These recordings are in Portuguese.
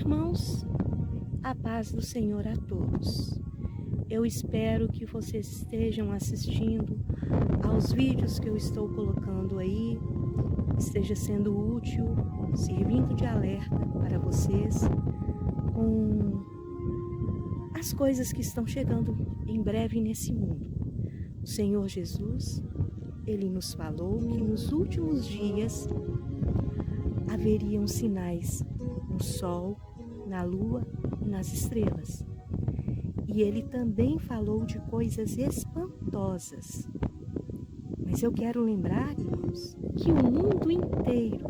Irmãos, a paz do Senhor a todos. Eu espero que vocês estejam assistindo aos vídeos que eu estou colocando aí, esteja sendo útil, servindo de alerta para vocês com as coisas que estão chegando em breve nesse mundo. O Senhor Jesus, Ele nos falou que nos últimos dias haveriam sinais no sol, na lua e nas estrelas. E Ele também falou de coisas espantosas. Mas eu quero lembrar, irmãos, que o mundo inteiro,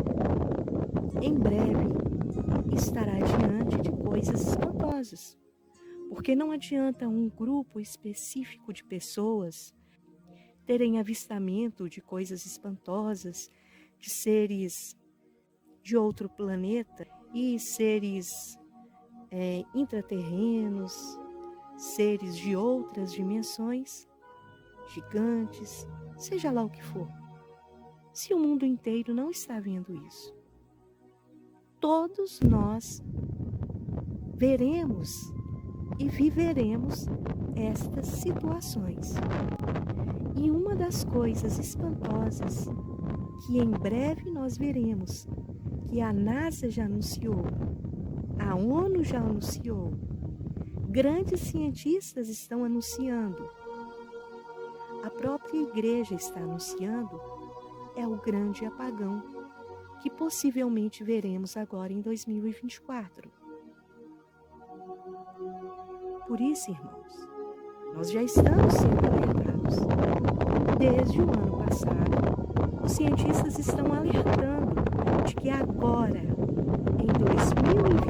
em breve, estará diante de coisas espantosas. Porque não adianta um grupo específico de pessoas terem avistamento de coisas espantosas, de seres de outro planeta e seres intraterrenos, seres de outras dimensões, gigantes, seja lá o que for. Se o mundo inteiro não está vendo isso, todos nós veremos e viveremos estas situações. E uma das coisas espantosas que em breve nós veremos, que a NASA já anunciou, a ONU já anunciou, grandes cientistas estão anunciando, a própria igreja está anunciando, é o grande apagão que possivelmente veremos agora em 2024. Por isso, irmãos, nós já estamos sendo alertados. Desde o ano passado, os cientistas estão alertando de que agora, em 2024,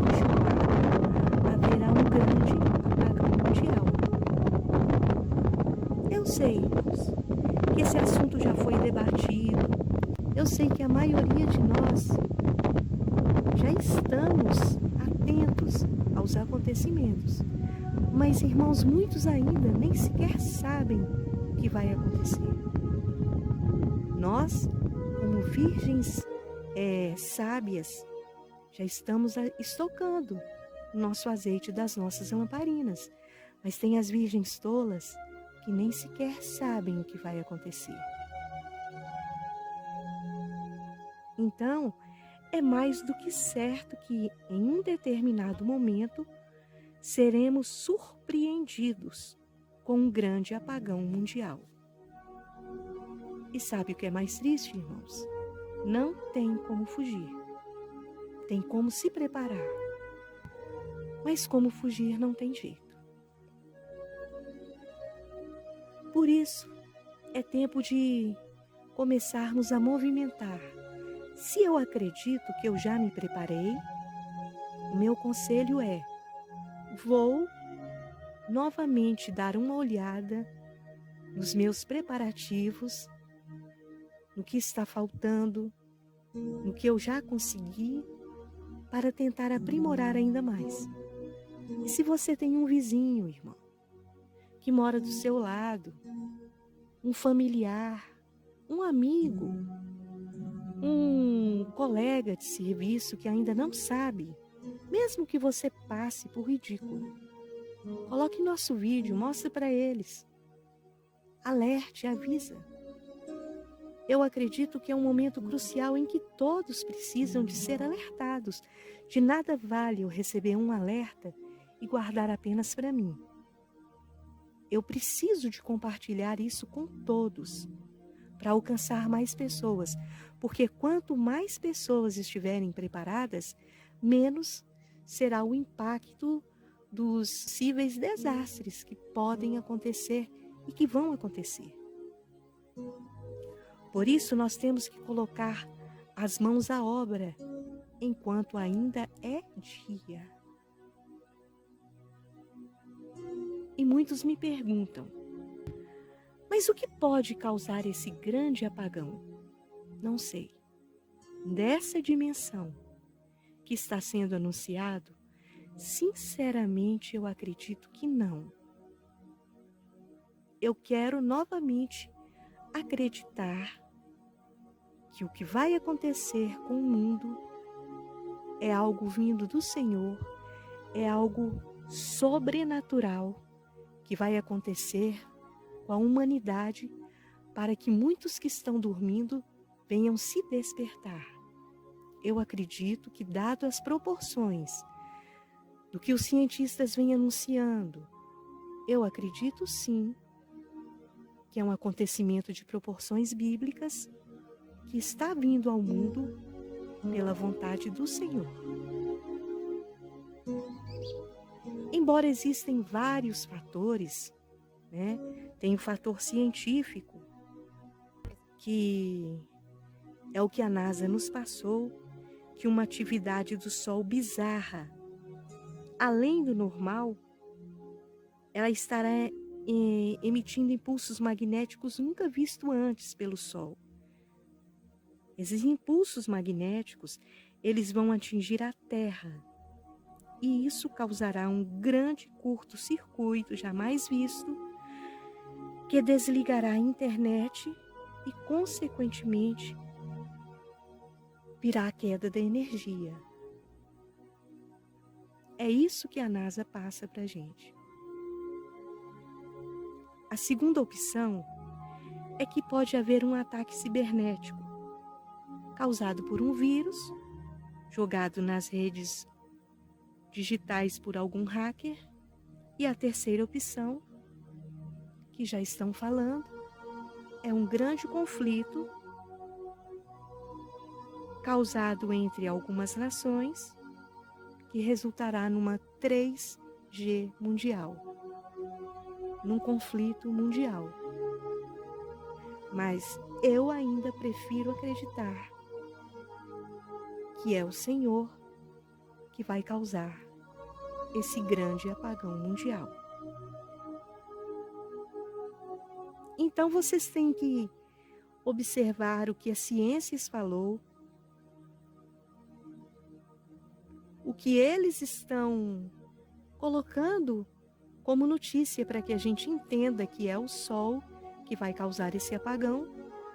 haverá um grande apagão mundial. Eu sei, irmãos, que esse assunto já foi debatido. Eu sei que a maioria de nós já estamos atentos aos acontecimentos. Mas, irmãos, muitos ainda nem sequer sabem o que vai acontecer. Nós, como virgens sábias, já estamos estocando o nosso azeite das nossas lamparinas. Mas tem as virgens tolas que nem sequer sabem o que vai acontecer. Então, é mais do que certo que, em um determinado momento, seremos surpreendidos com um grande apagão mundial. E sabe o que é mais triste, irmãos? Não tem como fugir. Tem como se preparar. Mas como fugir não tem jeito. Por isso, é tempo de começarmos a movimentar. Se eu acredito que eu já me preparei, o meu conselho é: vou novamente dar uma olhada nos meus preparativos, no que está faltando, no que eu já consegui, para tentar aprimorar ainda mais. E se você tem um vizinho, irmão, que mora do seu lado, um familiar, um amigo, um colega de serviço que ainda não sabe, mesmo que você passe por ridículo, coloque nosso vídeo, mostre para eles. Alerte, avisa. Eu acredito que é um momento crucial em que todos precisam de ser alertados. De nada vale eu receber um alerta e guardar apenas para mim. Eu preciso de compartilhar isso com todos, para alcançar mais pessoas, porque quanto mais pessoas estiverem preparadas, menos será o impacto dos possíveis desastres que podem acontecer e que vão acontecer. Por isso, nós temos que colocar as mãos à obra enquanto ainda é dia. E muitos me perguntam, mas o que pode causar esse grande apagão? Não sei. Dessa dimensão que está sendo anunciado, sinceramente eu acredito que não. Eu quero novamente acreditar que o que vai acontecer com o mundo é algo vindo do Senhor, é algo sobrenatural que vai acontecer com a humanidade para que muitos que estão dormindo venham se despertar. Eu acredito que, dado as proporções do que os cientistas vêm anunciando, eu acredito sim que é um acontecimento de proporções bíblicas que está vindo ao mundo pela vontade do Senhor. Embora existem vários fatores, né? Tem o fator científico, que é o que a NASA nos passou, que uma atividade do Sol bizarra, além do normal, ela estará emitindo impulsos magnéticos nunca vistos antes pelo Sol. Esses impulsos magnéticos, eles vão atingir a Terra, e isso causará um grande curto-circuito jamais visto, que desligará a internet e, consequentemente, virá a queda da energia. É isso que a NASA passa para a gente. A segunda opção é que pode haver um ataque cibernético, causado por um vírus, jogado nas redes digitais por algum hacker. E a terceira opção, que já estão falando, é um grande conflito causado entre algumas nações, que resultará numa 3G mundial, num conflito mundial. Mas eu ainda prefiro acreditar que é o Senhor que vai causar esse grande apagão mundial. Então vocês têm que observar o que a ciência falou, o que eles estão colocando como notícia para que a gente entenda que é o Sol que vai causar esse apagão,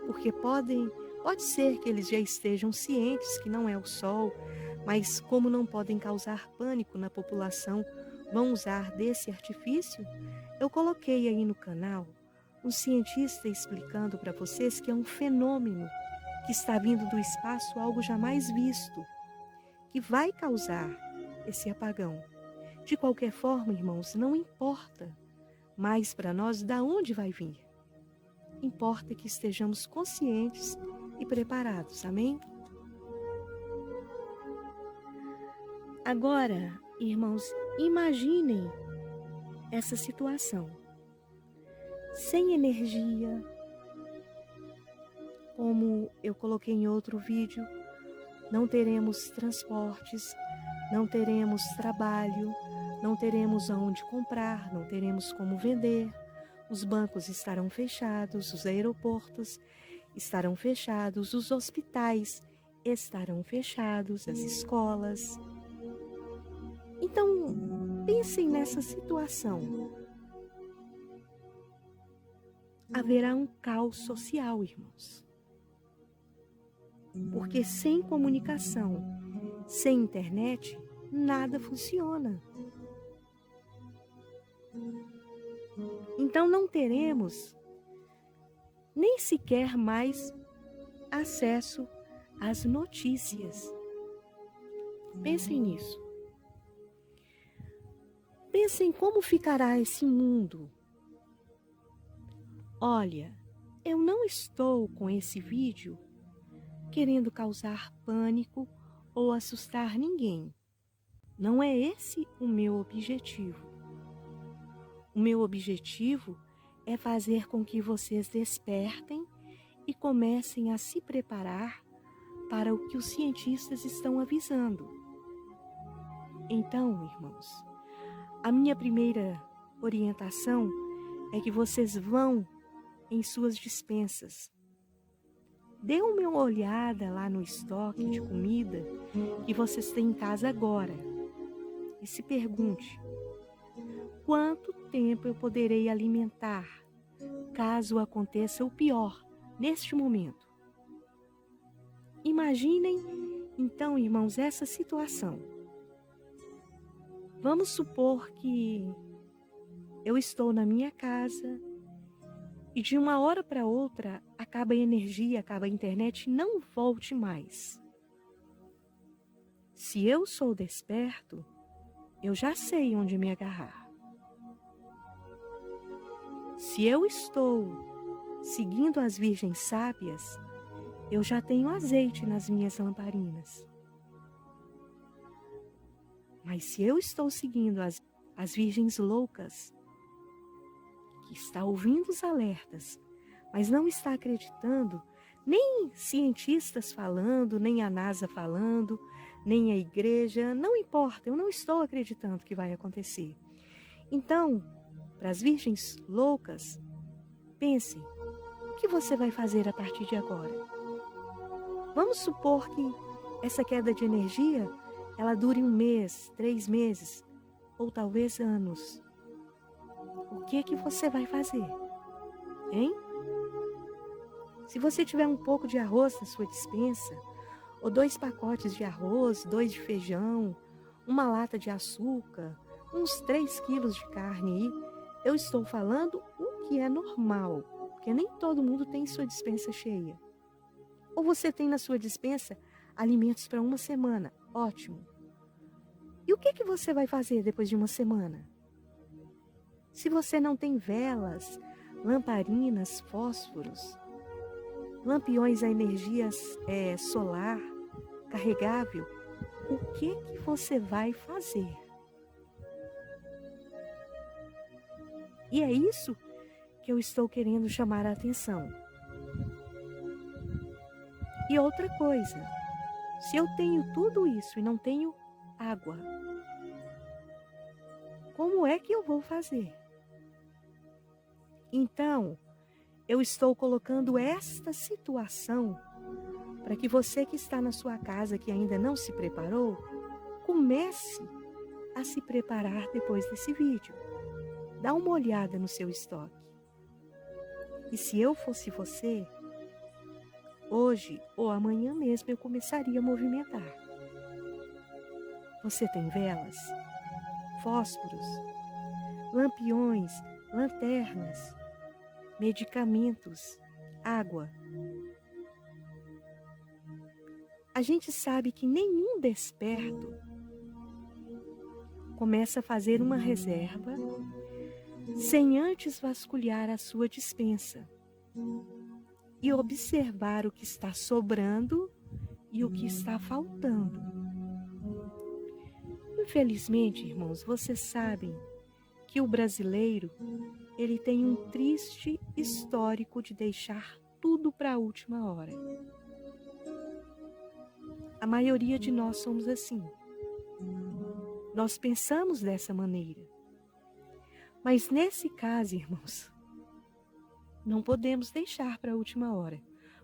porque pode ser que eles já estejam cientes que não é o Sol, mas como não podem causar pânico na população, vão usar desse artifício. Eu coloquei aí no canal um cientista explicando para vocês que é um fenômeno que está vindo do espaço, algo jamais visto, que vai causar esse apagão. De qualquer forma, irmãos, não importa mais para nós de onde vai vir. Importa que estejamos conscientes e preparados, amém? Agora, irmãos, imaginem essa situação. Sem energia, como eu coloquei em outro vídeo, não teremos transportes, não teremos trabalho, não teremos aonde comprar, não teremos como vender, os bancos estarão fechados, os aeroportos estarão fechados, os hospitais estarão fechados, as escolas. Então, pensem nessa situação. Haverá um caos social, irmãos. Porque sem comunicação, sem internet, nada funciona. Então não teremos nem sequer mais acesso às notícias. Pensem nisso. Pensem como ficará esse mundo. Olha, eu não estou com esse vídeo querendo causar pânico ou assustar ninguém. Não é esse o meu objetivo. O meu objetivo é fazer com que vocês despertem e comecem a se preparar para o que os cientistas estão avisando. Então, irmãos, a minha primeira orientação é que vocês vão em suas despensas. Dê uma olhada lá no estoque de comida que vocês têm em casa agora e se pergunte: quanto tempo eu poderei alimentar caso aconteça o pior neste momento? Imaginem Então, irmãos, essa situação. Vamos supor que eu estou na minha casa e de uma hora para outra acaba a energia, acaba a internet e não volte mais. Se eu sou desperto, eu já sei onde me agarrar. Se eu estou seguindo as virgens sábias, eu já tenho azeite nas minhas lamparinas. Mas se eu estou seguindo as virgens loucas, que está ouvindo os alertas, mas não está acreditando, nem cientistas falando, nem a NASA falando, nem a igreja, não importa, eu não estou acreditando que vai acontecer. Então, para as virgens loucas, pense, o que você vai fazer a partir de agora? Vamos supor que essa queda de energia, ela dure 1 mês, 3 meses, ou talvez anos. O que você vai fazer? Hein? Se você tiver um pouco de arroz na sua despensa, ou 2 pacotes de arroz, 2 de feijão, uma lata de açúcar, uns 3 quilos de carne aí, eu estou falando o que é normal, porque nem todo mundo tem sua despensa cheia. Ou você tem na sua despensa alimentos para 1 semana, ótimo. E o que você vai fazer depois de 1 semana? Se você não tem velas, lamparinas, fósforos, lampiões a energia solar, carregável, o que você vai fazer? E é isso que eu estou querendo chamar a atenção. E outra coisa, se eu tenho tudo isso e não tenho água, como é que eu vou fazer? Então, eu estou colocando esta situação para que você que está na sua casa, que ainda não se preparou, comece a se preparar depois desse vídeo. Dá uma olhada no seu estoque. E se eu fosse você, hoje ou amanhã mesmo eu começaria a movimentar. Você tem velas, fósforos, lampiões, lanternas, medicamentos, água. A gente sabe que nenhum desperto começa a fazer uma reserva sem antes vasculhar a sua despensa e observar o que está sobrando e o que está faltando. Infelizmente, irmãos, vocês sabem que o brasileiro, ele tem um triste histórico de deixar tudo para a última hora. A maioria de nós somos assim. Nós pensamos dessa maneira. Mas nesse caso, irmãos, não podemos deixar para a última hora,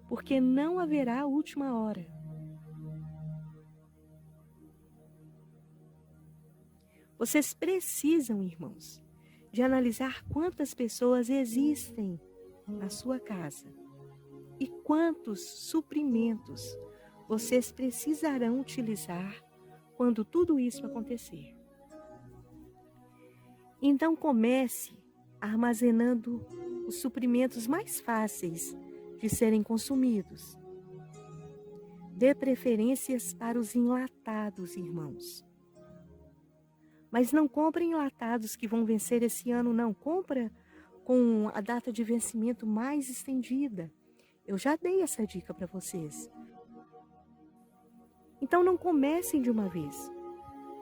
porque não haverá última hora. Vocês precisam, irmãos, de analisar quantas pessoas existem na sua casa e quantos suprimentos vocês precisarão utilizar quando tudo isso acontecer. Então comece armazenando os suprimentos mais fáceis de serem consumidos. Dê preferências para os enlatados, irmãos. Mas não compre enlatados que vão vencer esse ano, não. Compra com a data de vencimento mais estendida. Eu já dei essa dica para vocês. Então não comecem de uma vez,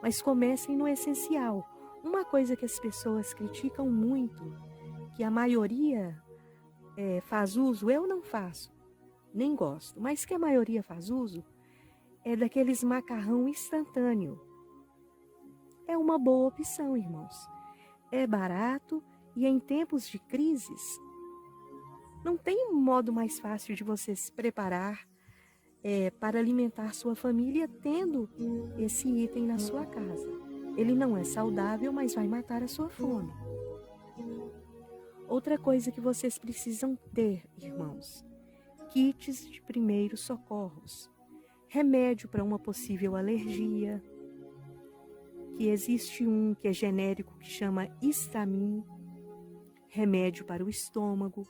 mas comecem no essencial. Uma coisa que as pessoas criticam muito, que a maioria faz uso, eu não faço, nem gosto, mas que a maioria faz uso, é daqueles macarrão instantâneo. É uma boa opção, irmãos. É barato e em tempos de crises, não tem um modo mais fácil de você se preparar para alimentar sua família tendo esse item na sua casa. Ele não é saudável, mas vai matar a sua fome. Outra coisa que vocês precisam ter, irmãos, kits de primeiros socorros. remédio para uma possível alergia, que existe um que é genérico que chama Histamin, remédio para o estômago,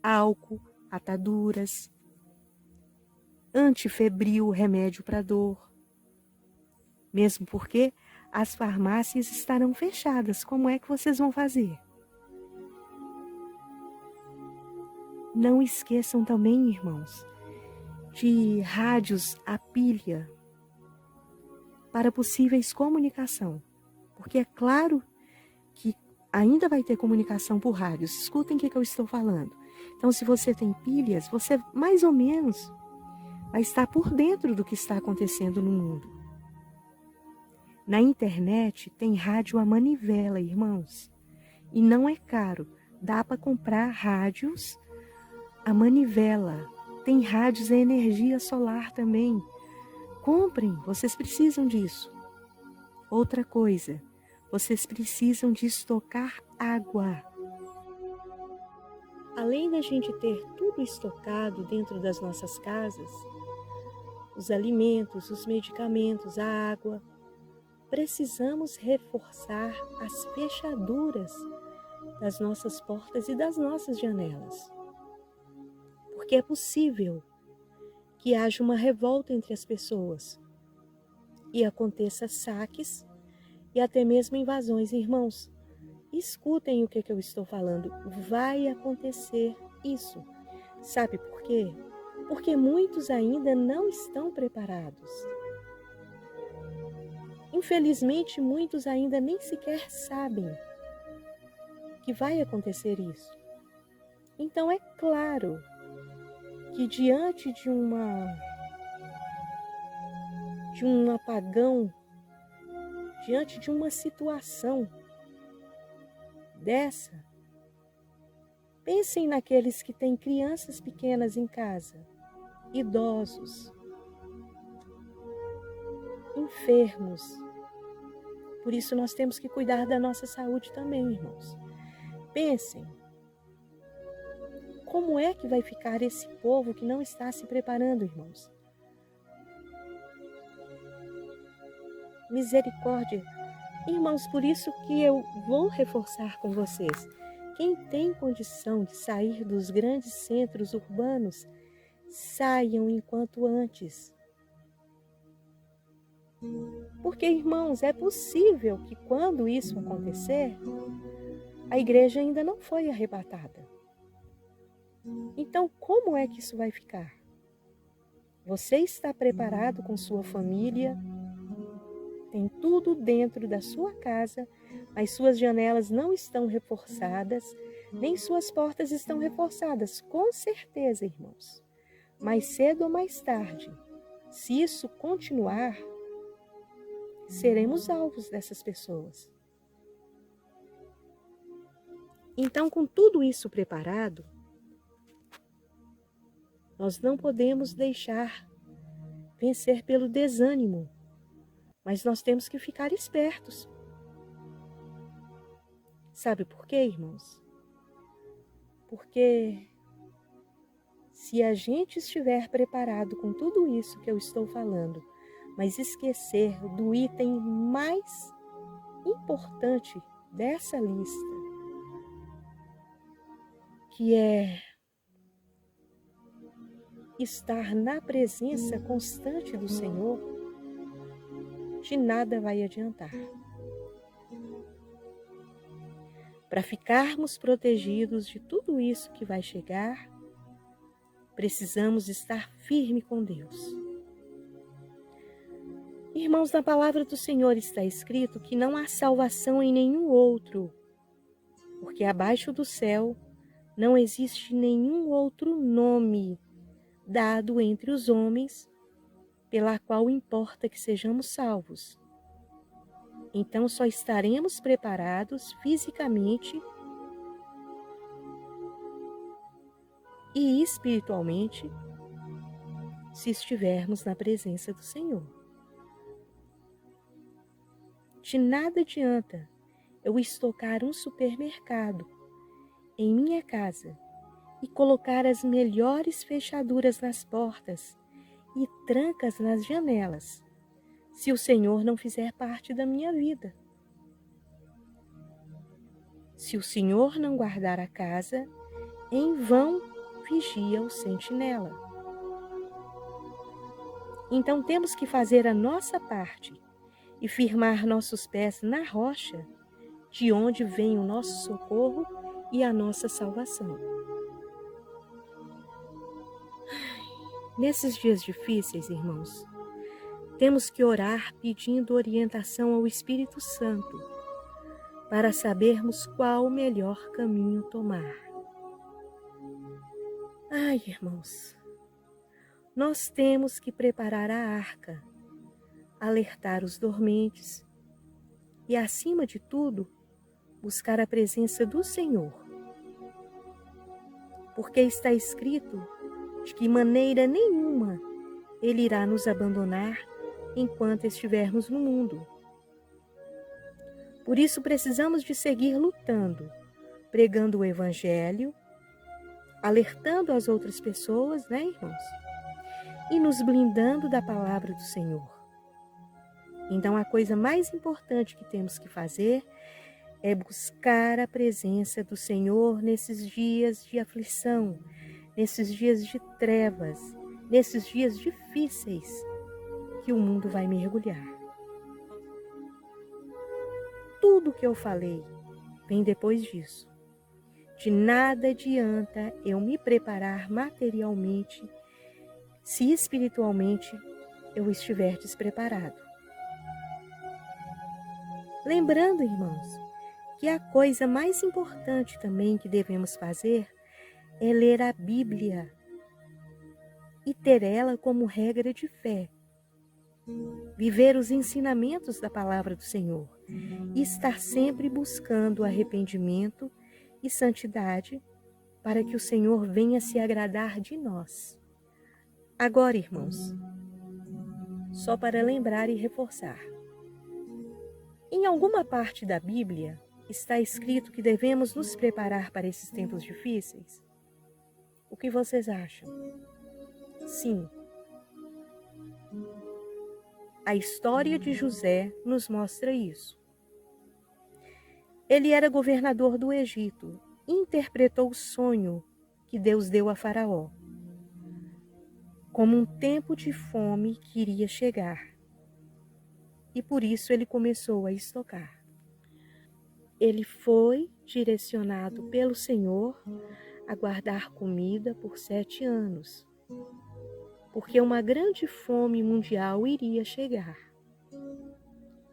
álcool, ataduras, antifebril, remédio para dor. Mesmo porque as farmácias estarão fechadas, como é que vocês vão fazer? Não esqueçam também, irmãos, de rádios a pilha para possíveis comunicação, porque é claro que ainda vai ter comunicação por rádios. Escutem o que eu estou falando. Então, se você tem pilhas, você mais ou menos vai estar por dentro do que está acontecendo no mundo. Na internet tem rádio a manivela, irmãos, e não é caro. Dá para comprar rádios a manivela. Tem rádios a energia solar também. Comprem, vocês precisam disso. Outra coisa, vocês precisam de estocar água. Além da gente ter tudo estocado dentro das nossas casas, os alimentos, os medicamentos, a água, precisamos reforçar as fechaduras das nossas portas e das nossas janelas. Porque é possível que haja uma revolta entre as pessoas e aconteça saques e até mesmo invasões. Irmãos, escutem o que eu estou falando. Vai acontecer isso. Sabe por quê? Porque muitos ainda não estão preparados. Infelizmente, muitos ainda nem sequer sabem que vai acontecer isso. Então, é claro que diante de um apagão, diante de uma situação dessa, pensem naqueles que têm crianças pequenas em casa, idosos, enfermos. Por isso nós temos que cuidar da nossa saúde também, irmãos. Pensem, como é que vai ficar esse povo que não está se preparando, irmãos? Misericórdia. Irmãos, por isso que eu vou reforçar com vocês. Quem tem condição de sair dos grandes centros urbanos, saiam enquanto antes. Porque, irmãos, é possível que quando isso acontecer, a igreja ainda não foi arrebatada. Então, como é que isso vai ficar? Você está preparado com sua família? Tem tudo dentro da sua casa, mas suas janelas não estão reforçadas, nem suas portas estão reforçadas. Com certeza, irmãos. Mais cedo ou mais tarde, se isso continuar, seremos alvos dessas pessoas. Então, com tudo isso preparado, nós não podemos deixar vencer pelo desânimo, mas nós temos que ficar espertos. Sabe por quê, irmãos? Porque se a gente estiver preparado com tudo isso que eu estou falando, mas esquecer do item mais importante dessa lista, que é estar na presença constante do Senhor, de nada vai adiantar. Para ficarmos protegidos de tudo isso que vai chegar, precisamos estar firme com Deus. Irmãos, na palavra do Senhor está escrito que não há salvação em nenhum outro, porque abaixo do céu não existe nenhum outro nome dado entre os homens, pela qual importa que sejamos salvos. Então só estaremos preparados fisicamente e espiritualmente se estivermos na presença do Senhor. De nada adianta eu estocar um supermercado em minha casa e colocar as melhores fechaduras nas portas e trancas nas janelas, se o Senhor não fizer parte da minha vida. Se o Senhor não guardar a casa, em vão vigia o sentinela. Então temos que fazer a nossa parte e firmar nossos pés na rocha, de onde vem o nosso socorro e a nossa salvação. Nesses dias difíceis, irmãos, temos que orar pedindo orientação ao Espírito Santo para sabermos qual o melhor caminho tomar. Ai, irmãos, nós temos que preparar a arca, alertar os dormentes e, acima de tudo, buscar a presença do Senhor. Porque está escrito de que maneira nenhuma Ele irá nos abandonar enquanto estivermos no mundo. Por isso precisamos de seguir lutando, pregando o Evangelho, alertando as outras pessoas, né, irmãos? E nos blindando da palavra do Senhor. Então a coisa mais importante que temos que fazer é buscar a presença do Senhor nesses dias de aflição, nesses dias de trevas, nesses dias difíceis que o mundo vai mergulhar. Tudo que eu falei vem depois disso. De nada adianta eu me preparar materialmente se espiritualmente eu estiver despreparado. Lembrando, irmãos, que a coisa mais importante também que devemos fazer é ler a Bíblia e ter ela como regra de fé. Viver os ensinamentos da palavra do Senhor e estar sempre buscando arrependimento e santidade para que o Senhor venha se agradar de nós. Agora, irmãos, só para lembrar e reforçar. Em alguma parte da Bíblia está escrito que devemos nos preparar para esses tempos difíceis? O que vocês acham? Sim. A história de José nos mostra isso. Ele era governador do Egito e interpretou o sonho que Deus deu a Faraó, como um tempo de fome que iria chegar. E por isso ele começou a estocar. Ele foi direcionado pelo Senhor a guardar comida por 7 anos, porque uma grande fome mundial iria chegar.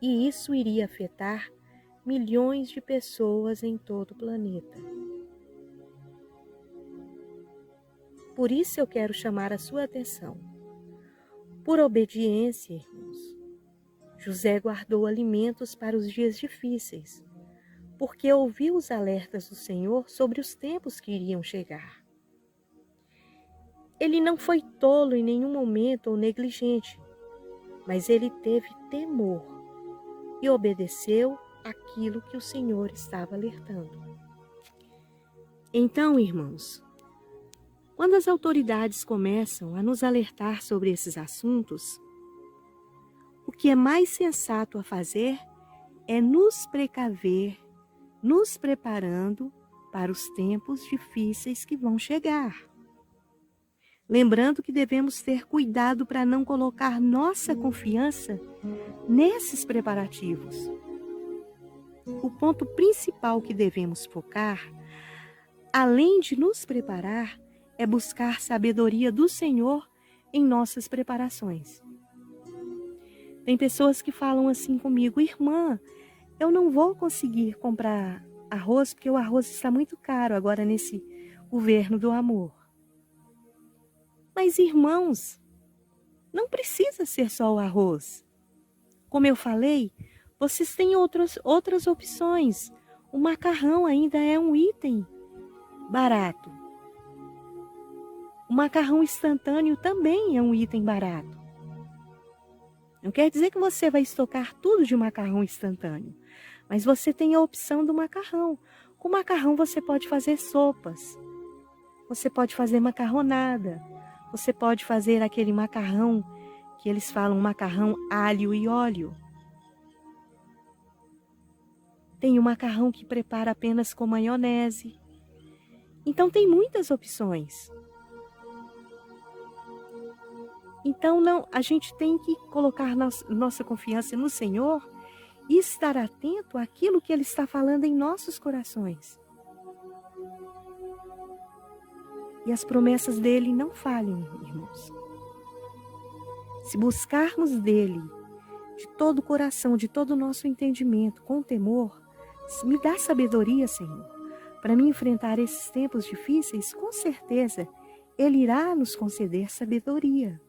E isso iria afetar milhões de pessoas em todo o planeta. Por isso eu quero chamar a sua atenção. Por obediência, irmãos, José guardou alimentos para os dias difíceis, porque ouviu os alertas do Senhor sobre os tempos que iriam chegar. Ele não foi tolo em nenhum momento ou negligente, mas ele teve temor e obedeceu aquilo que o Senhor estava alertando. Então, irmãos, quando as autoridades começam a nos alertar sobre esses assuntos, o que é mais sensato a fazer é nos precaver, nos preparando para os tempos difíceis que vão chegar. Lembrando que devemos ter cuidado para não colocar nossa confiança nesses preparativos. O ponto principal que devemos focar, além de nos preparar, é buscar sabedoria do Senhor em nossas preparações. Tem pessoas que falam assim comigo: irmã, eu não vou conseguir comprar arroz porque o arroz está muito caro agora nesse governo do amor. Mas, irmãos, não precisa ser só o arroz. Como eu falei, vocês têm outras opções. O macarrão ainda é um item barato. O macarrão instantâneo também é um item barato. Não quer dizer que você vai estocar tudo de macarrão instantâneo, mas você tem a opção do macarrão. Com macarrão você pode fazer sopas. Você pode fazer macarronada. Você pode fazer aquele macarrão que eles falam macarrão alho e óleo. Tem o macarrão que prepara apenas com maionese. Então tem muitas opções. Então a gente tem que colocar nossa confiança no Senhor e estar atento àquilo que Ele está falando em nossos corações. E as promessas dele não falham, irmãos. Se buscarmos dele de todo o coração, de todo o nosso entendimento, com temor, me dá sabedoria, Senhor, para me enfrentar esses tempos difíceis, com certeza Ele irá nos conceder sabedoria.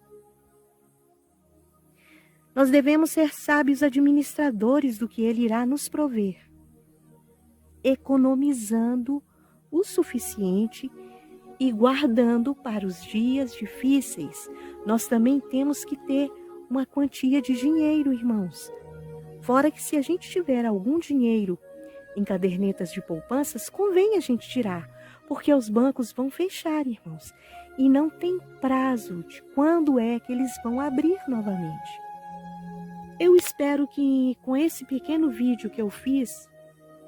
Nós devemos ser sábios administradores do que Ele irá nos prover, economizando o suficiente e guardando para os dias difíceis. Nós também temos que ter uma quantia de dinheiro, irmãos. Fora que se a gente tiver algum dinheiro em cadernetas de poupanças, convém a gente tirar, porque os bancos vão fechar, irmãos. E não tem prazo de quando é que eles vão abrir novamente. Eu espero que com esse pequeno vídeo que eu fiz,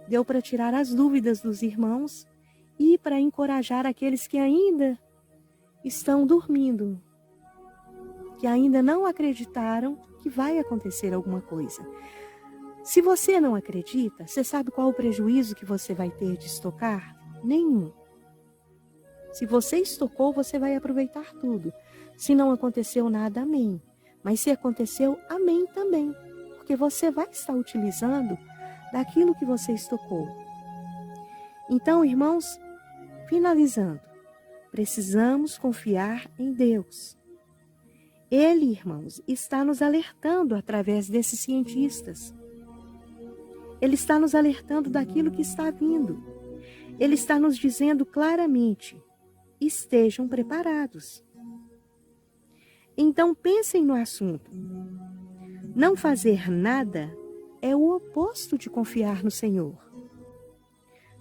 deu para tirar as dúvidas dos irmãos e para encorajar aqueles que ainda estão dormindo, que ainda não acreditaram que vai acontecer alguma coisa. Se você não acredita, você sabe qual o prejuízo que você vai ter de estocar? Nenhum. Se você estocou, você vai aproveitar tudo. Se não aconteceu nada, amém. Mas se aconteceu, amém também. Porque você vai estar utilizando daquilo que você estocou. Então, irmãos, finalizando, precisamos confiar em Deus. Ele, irmãos, está nos alertando através desses cientistas. Ele está nos alertando daquilo que está vindo. Ele está nos dizendo claramente, estejam preparados. Então pensem no assunto. Não fazer nada é o oposto de confiar no Senhor.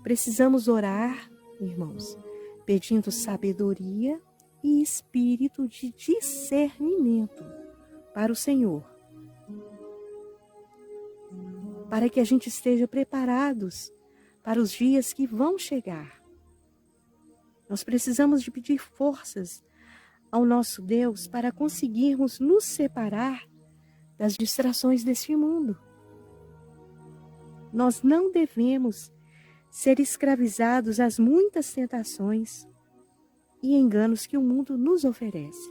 Precisamos orar, irmãos, pedindo sabedoria e espírito de discernimento para o Senhor, para que a gente esteja preparados para os dias que vão chegar. Nós precisamos de pedir forças ao nosso Deus para conseguirmos nos separar das distrações deste mundo. Nós não devemos ser escravizados às muitas tentações e enganos que o mundo nos oferece,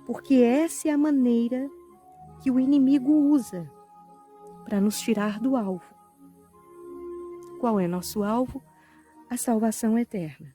porque essa é a maneira que o inimigo usa para nos tirar do alvo. Qual é nosso alvo? A salvação eterna.